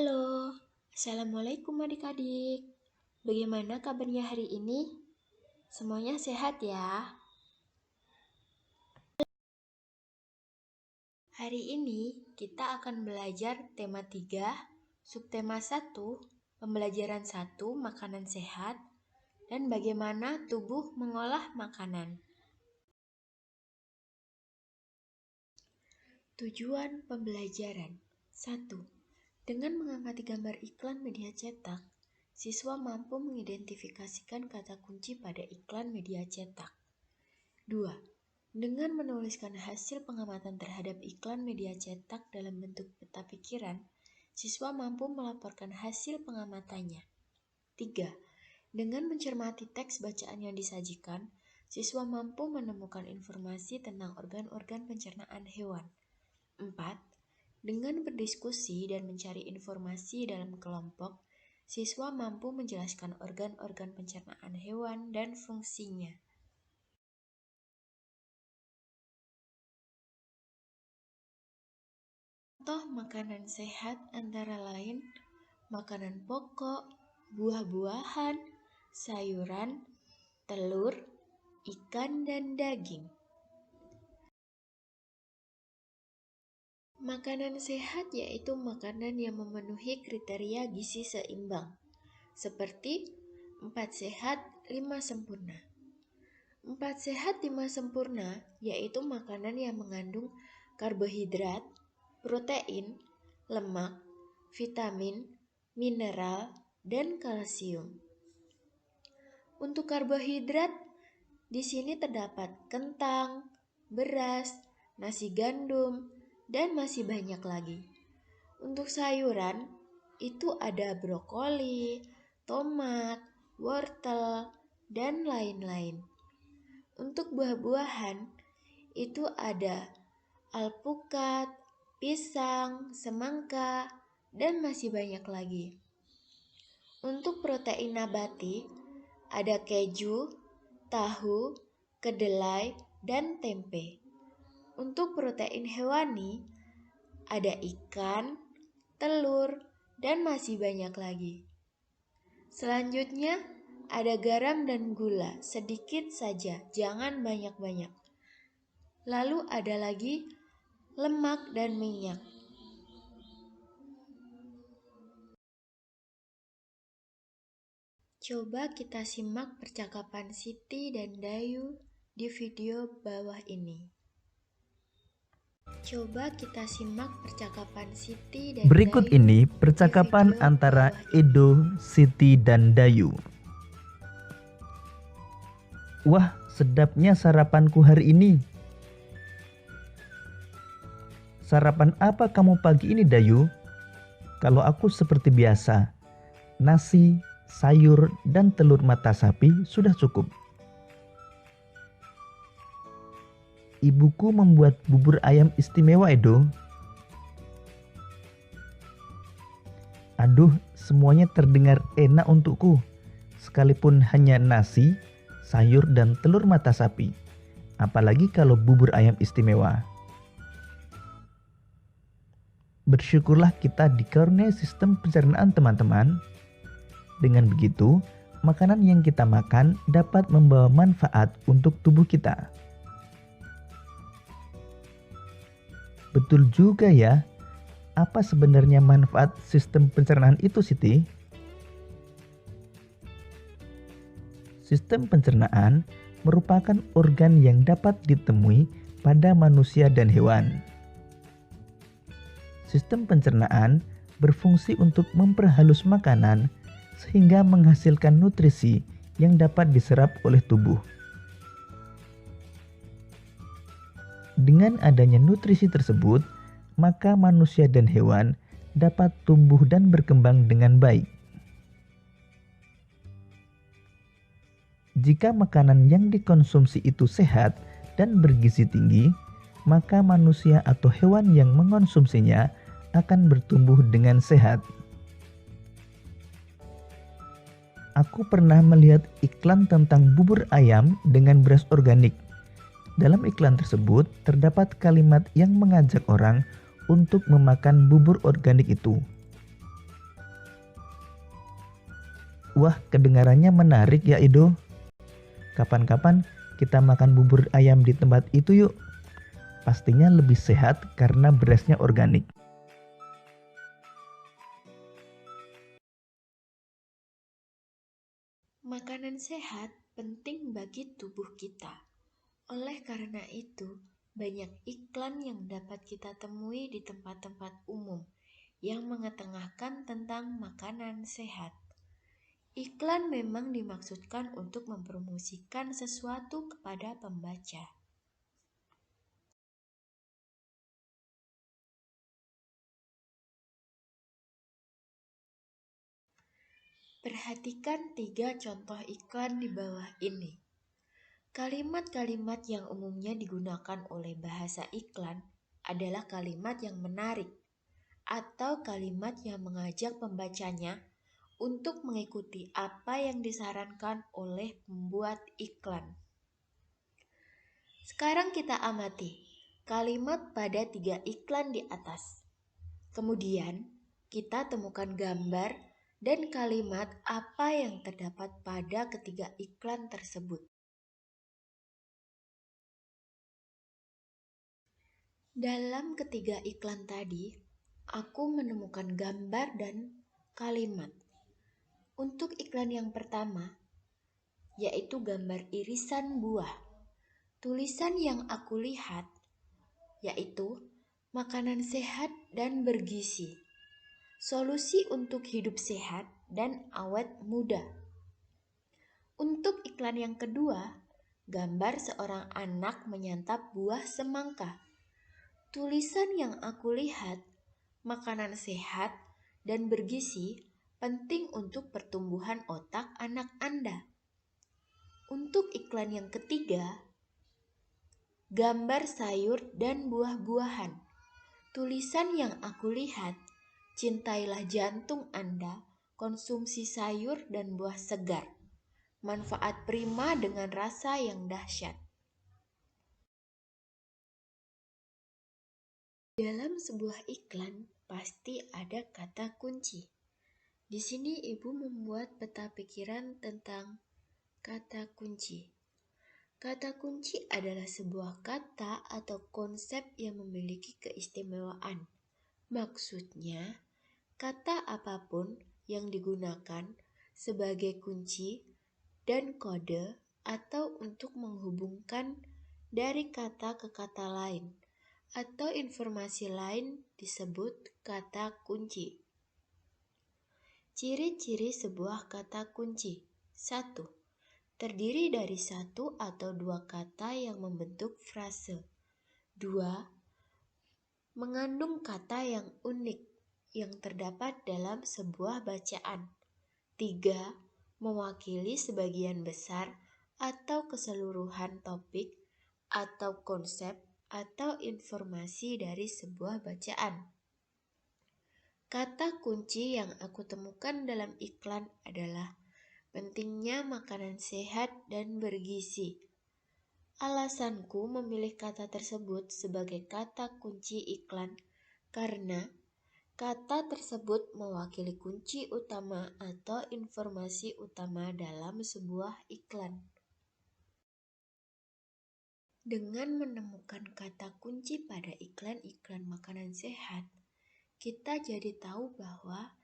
Halo, Assalamualaikum adik-adik. Bagaimana kabarnya hari ini? Semuanya sehat ya? Hari ini kita akan belajar tema 3, subtema 1, pembelajaran 1, makanan sehat, dan bagaimana tubuh mengolah makanan. Tujuan pembelajaran 1. Dengan mengamati gambar iklan media cetak, siswa mampu mengidentifikasikan kata kunci pada iklan media cetak. 2. Dengan menuliskan hasil pengamatan terhadap iklan media cetak dalam bentuk peta pikiran, siswa mampu melaporkan hasil pengamatannya. 3. Dengan mencermati teks bacaan yang disajikan, siswa mampu menemukan informasi tentang organ-organ pencernaan hewan. 4. Dengan berdiskusi dan mencari informasi dalam kelompok, siswa mampu menjelaskan organ-organ pencernaan hewan dan fungsinya. Contoh makanan sehat antara lain makanan pokok, buah-buahan, sayuran, telur, ikan, dan daging. Makanan sehat yaitu makanan yang memenuhi kriteria gizi seimbang, seperti 4 sehat, 5 sempurna. 4 sehat, 5 sempurna yaitu makanan yang mengandung karbohidrat, protein, lemak, vitamin, mineral, dan kalsium. Untuk karbohidrat, di sini terdapat kentang, beras, nasi gandum, dan masih banyak lagi. Untuk sayuran, itu ada brokoli, tomat, wortel, dan lain-lain. Untuk buah-buahan, itu ada alpukat, pisang, semangka, dan masih banyak lagi. Untuk protein nabati, ada keju, tahu, kedelai, dan tempe. Untuk protein hewani, ada ikan, telur, dan masih banyak lagi. Selanjutnya, ada garam dan gula, sedikit saja, jangan banyak-banyak. Lalu ada lagi lemak dan minyak. Coba kita simak percakapan Siti dan Dayu di video bawah ini. Berikut ini percakapan antara Edo, Siti, dan Dayu. Wah, sedapnya sarapanku hari ini. Sarapan apa kamu pagi ini, Dayu? Kalau aku seperti biasa, nasi, sayur, dan telur mata sapi sudah cukup. Ibuku membuat bubur ayam istimewa, Edo. Aduh, semuanya terdengar enak untukku, sekalipun hanya nasi, sayur, dan telur mata sapi. Apalagi kalau bubur ayam istimewa. Bersyukurlah kita dikaruniai sistem pencernaan, teman-teman. Dengan begitu, makanan yang kita makan dapat membawa manfaat untuk tubuh kita. Betul juga ya. Apa sebenarnya manfaat sistem pencernaan itu, Siti? Sistem pencernaan merupakan organ yang dapat ditemui pada manusia dan hewan. Sistem pencernaan berfungsi untuk memperhalus makanan sehingga menghasilkan nutrisi yang dapat diserap oleh tubuh. Dengan adanya nutrisi tersebut, maka manusia dan hewan dapat tumbuh dan berkembang dengan baik. Jika makanan yang dikonsumsi itu sehat dan bergizi tinggi, maka manusia atau hewan yang mengonsumsinya akan bertumbuh dengan sehat. Aku pernah melihat iklan tentang bubur ayam dengan beras organik. Dalam iklan tersebut terdapat kalimat yang mengajak orang untuk memakan bubur organik itu. Wah, kedengarannya menarik ya Ido. Kapan-kapan kita makan bubur ayam di tempat itu yuk. Pastinya lebih sehat karena berasnya organik. Makanan sehat penting bagi tubuh kita. Oleh karena itu, banyak iklan yang dapat kita temui di tempat-tempat umum yang mengetengahkan tentang makanan sehat. Iklan memang dimaksudkan untuk mempromosikan sesuatu kepada pembaca. Perhatikan 3 contoh iklan di bawah ini. Kalimat-kalimat yang umumnya digunakan oleh bahasa iklan adalah kalimat yang menarik atau kalimat yang mengajak pembacanya untuk mengikuti apa yang disarankan oleh pembuat iklan. Sekarang kita amati kalimat pada 3 iklan di atas. Kemudian kita temukan gambar dan kalimat apa yang terdapat pada ketiga iklan tersebut. Dalam ketiga iklan tadi, aku menemukan gambar dan kalimat. Untuk iklan yang pertama, yaitu gambar irisan buah. Tulisan yang aku lihat, yaitu makanan sehat dan bergizi. Solusi untuk hidup sehat dan awet muda. Untuk iklan yang kedua, gambar seorang anak menyantap buah semangka. Tulisan yang aku lihat, makanan sehat dan bergizi penting untuk pertumbuhan otak anak Anda. Untuk iklan yang ketiga, gambar sayur dan buah-buahan. Tulisan yang aku lihat, cintailah jantung Anda, konsumsi sayur dan buah segar. Manfaat prima dengan rasa yang dahsyat. Dalam sebuah iklan pasti ada kata kunci. Di sini ibu membuat peta pikiran tentang kata kunci. Kata kunci adalah sebuah kata atau konsep yang memiliki keistimewaan. Maksudnya, kata apapun yang digunakan sebagai kunci dan kode atau untuk menghubungkan dari kata ke kata lain atau informasi lain disebut kata kunci. Ciri-ciri sebuah kata kunci. 1. Terdiri dari 1 atau 2 kata yang membentuk frase. 2. Mengandung kata yang unik yang terdapat dalam sebuah bacaan. 3. Mewakili sebagian besar atau keseluruhan topik atau konsep atau informasi dari sebuah bacaan. Kata kunci yang aku temukan dalam iklan adalah pentingnya makanan sehat dan bergizi. Alasanku memilih kata tersebut sebagai kata kunci iklan karena kata tersebut mewakili kunci utama atau informasi utama dalam sebuah iklan. Dengan menemukan kata kunci pada iklan-iklan makanan sehat, kita jadi tahu bahwa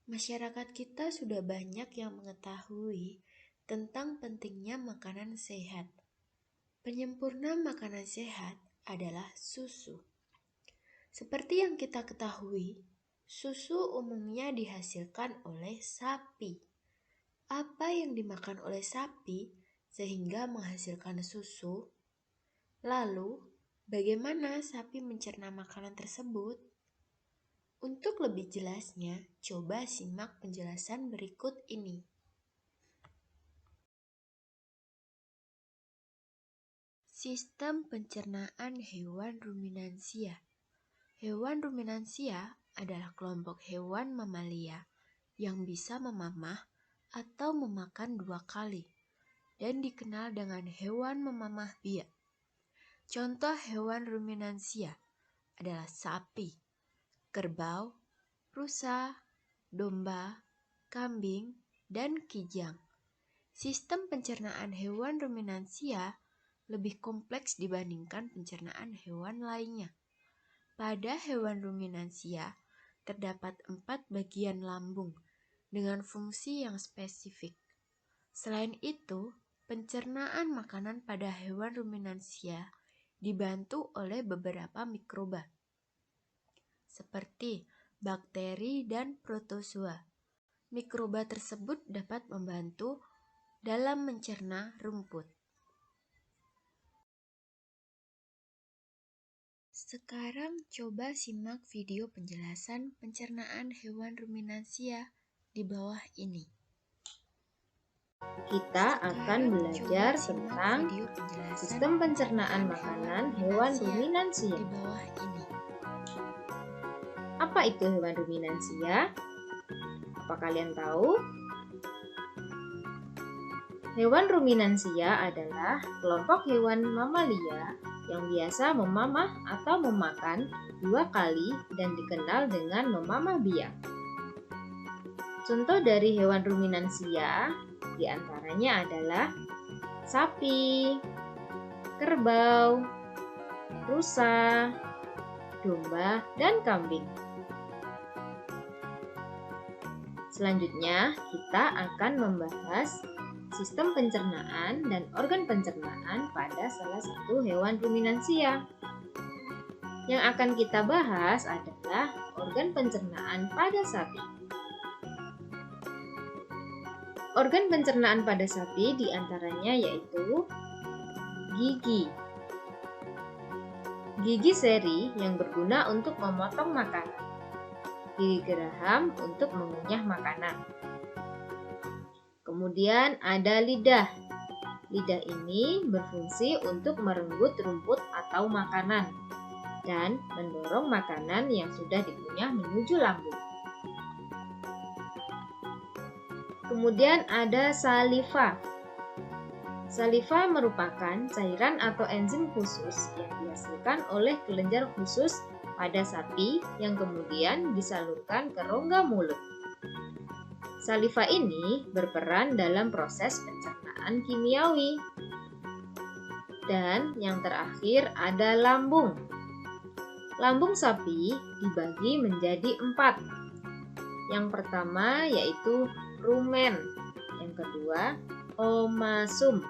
masyarakat kita sudah banyak yang mengetahui tentang pentingnya makanan sehat. Penyempurna makanan sehat adalah susu. Seperti yang kita ketahui, susu umumnya dihasilkan oleh sapi. Apa yang dimakan oleh sapi sehingga menghasilkan susu? Lalu, bagaimana sapi mencerna makanan tersebut? Untuk lebih jelasnya, coba simak penjelasan berikut ini. Sistem pencernaan hewan ruminansia. Hewan ruminansia adalah kelompok hewan mamalia yang bisa memamah atau memakan 2 kali dan dikenal dengan hewan memamah biak. Contoh hewan ruminansia adalah sapi, kerbau, rusa, domba, kambing, dan kijang. Sistem pencernaan hewan ruminansia lebih kompleks dibandingkan pencernaan hewan lainnya. Pada hewan ruminansia, terdapat 4 bagian lambung dengan fungsi yang spesifik. Selain itu, pencernaan makanan pada hewan ruminansia dibantu oleh beberapa mikroba, seperti bakteri dan protozoa. Mikroba tersebut dapat membantu dalam mencerna rumput. Sekarang coba simak video penjelasan pencernaan hewan ruminansia di bawah ini. Kita akan belajar tentang sistem pencernaan makanan hewan ruminansia. Di bawah ini. Apa itu hewan ruminansia? Apa kalian tahu? Hewan ruminansia adalah kelompok hewan mamalia yang biasa memamah atau memakan 2 kali dan dikenal dengan memamah biak. Contoh dari hewan ruminansia di antaranya adalah sapi, kerbau, rusa, domba, dan kambing. Selanjutnya, kita akan membahas sistem pencernaan dan organ pencernaan pada salah satu hewan ruminansia. Yang akan kita bahas adalah organ pencernaan pada sapi. Organ pencernaan pada sapi diantaranya yaitu gigi. Gigi seri yang berguna untuk memotong makanan. Gigi geraham untuk mengunyah makanan. Kemudian ada lidah. Lidah ini berfungsi untuk merenggut rumput atau makanan dan mendorong makanan yang sudah dikunyah menuju lambung. Kemudian ada saliva. Saliva merupakan cairan atau enzim khusus yang dihasilkan oleh kelenjar khusus pada sapi yang kemudian disalurkan ke rongga mulut. Saliva ini berperan dalam proses pencernaan kimiawi. Dan yang terakhir ada lambung. Lambung sapi dibagi menjadi 4. Yang pertama yaitu rumen, yang kedua omasum,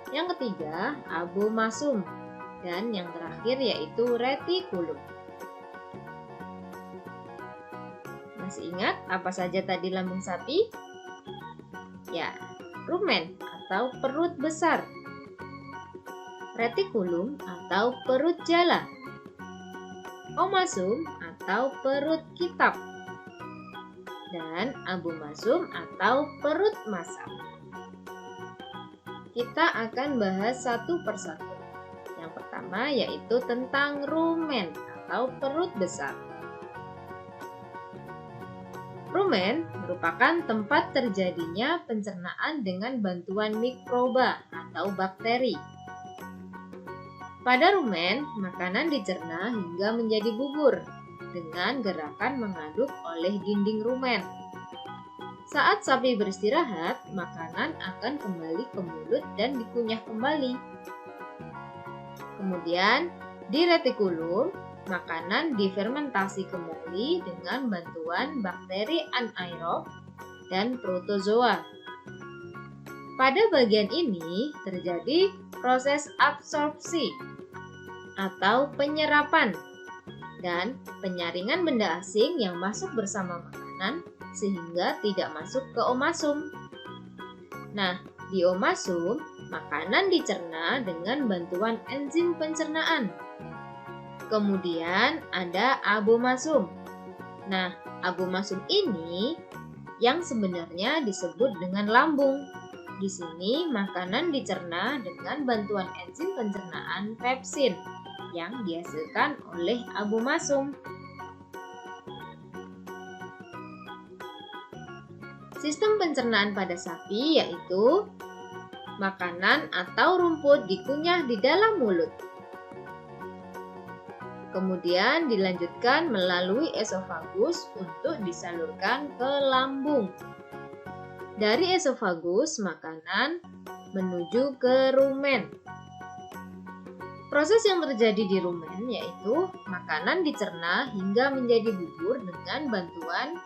yang ketiga abomasum, dan yang terakhir yaitu retikulum. Masih ingat apa saja tadi lambung sapi? Ya, rumen atau perut besar, retikulum atau perut jala, omasum atau perut kitab, dan abomasum atau perut masam. Kita akan bahas satu persatu. Yang pertama yaitu tentang rumen atau perut besar. Rumen merupakan tempat terjadinya pencernaan dengan bantuan mikroba atau bakteri. Pada rumen, makanan dicerna hingga menjadi bubur dengan gerakan mengaduk oleh dinding rumen. Saat sapi beristirahat, makanan akan kembali ke mulut dan dikunyah kembali. Kemudian, di retikulum, makanan difermentasi kembali dengan bantuan bakteri anaerob dan protozoa. Pada bagian ini terjadi proses absorpsi atau penyerapan dan penyaringan benda asing yang masuk bersama makanan sehingga tidak masuk ke omasum. Nah, di omasum, makanan dicerna dengan bantuan enzim pencernaan. Kemudian ada abomasum. Nah, abomasum ini yang sebenarnya disebut dengan lambung. Di sini makanan dicerna dengan bantuan enzim pencernaan pepsin yang dihasilkan oleh abomasum. Sistem pencernaan pada sapi yaitu makanan atau rumput dikunyah di dalam mulut. Kemudian dilanjutkan melalui esofagus untuk disalurkan ke lambung. Dari esofagus, makanan menuju ke rumen. Proses yang terjadi di rumen yaitu makanan dicerna hingga menjadi bubur dengan bantuan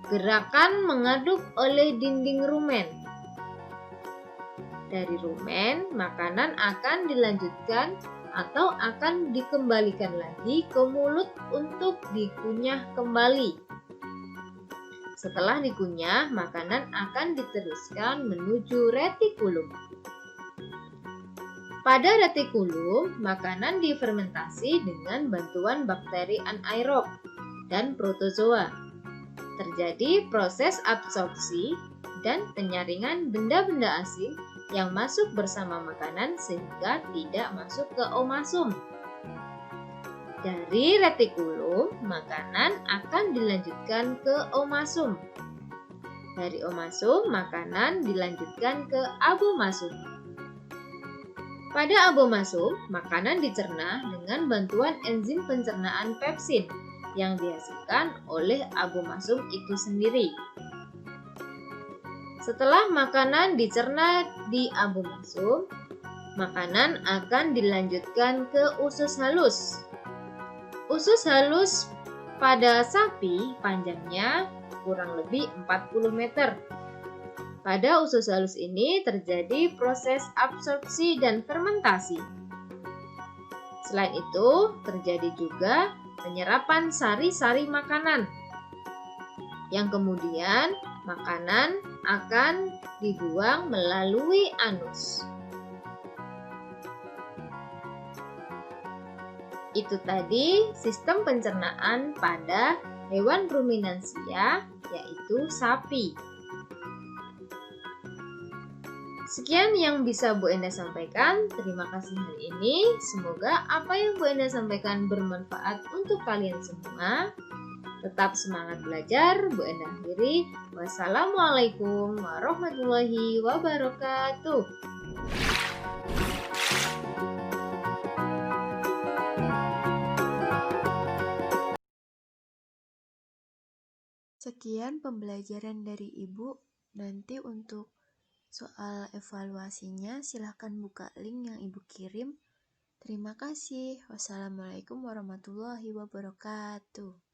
gerakan mengaduk oleh dinding rumen. Dari rumen, makanan akan dilanjutkan atau akan dikembalikan lagi ke mulut untuk dikunyah kembali. Setelah dikunyah, makanan akan diteruskan menuju retikulum. Pada retikulum, makanan difermentasi dengan bantuan bakteri anaerob dan protozoa. Terjadi proses absorpsi dan penyaringan benda-benda asing yang masuk bersama makanan sehingga tidak masuk ke omasum. Dari retikulum, makanan akan dilanjutkan ke omasum. Dari omasum, makanan dilanjutkan ke abomasum. Pada abomasum, makanan dicerna dengan bantuan enzim pencernaan pepsin yang dihasilkan oleh abomasum itu sendiri. Setelah makanan dicerna di abomasum, makanan akan dilanjutkan ke usus halus. Usus halus pada sapi panjangnya kurang lebih 40 meter. Pada usus halus ini terjadi proses absorpsi dan fermentasi. Selain itu, terjadi juga penyerapan sari-sari makanan, yang kemudian makanan akan dibuang melalui anus. Itu tadi sistem pencernaan pada hewan ruminansia, yaitu sapi. Sekian yang bisa Bu Enda sampaikan. Terima kasih hari ini. Semoga apa yang Bu Enda sampaikan bermanfaat untuk kalian semua. Tetap semangat belajar. Bu Enda akhiri. Wassalamualaikum warahmatullahi wabarakatuh. Sekian pembelajaran dari Ibu. Nanti untuk soal evaluasinya silahkan buka link yang Ibu kirim. Terima kasih. Wassalamualaikum warahmatullahi wabarakatuh.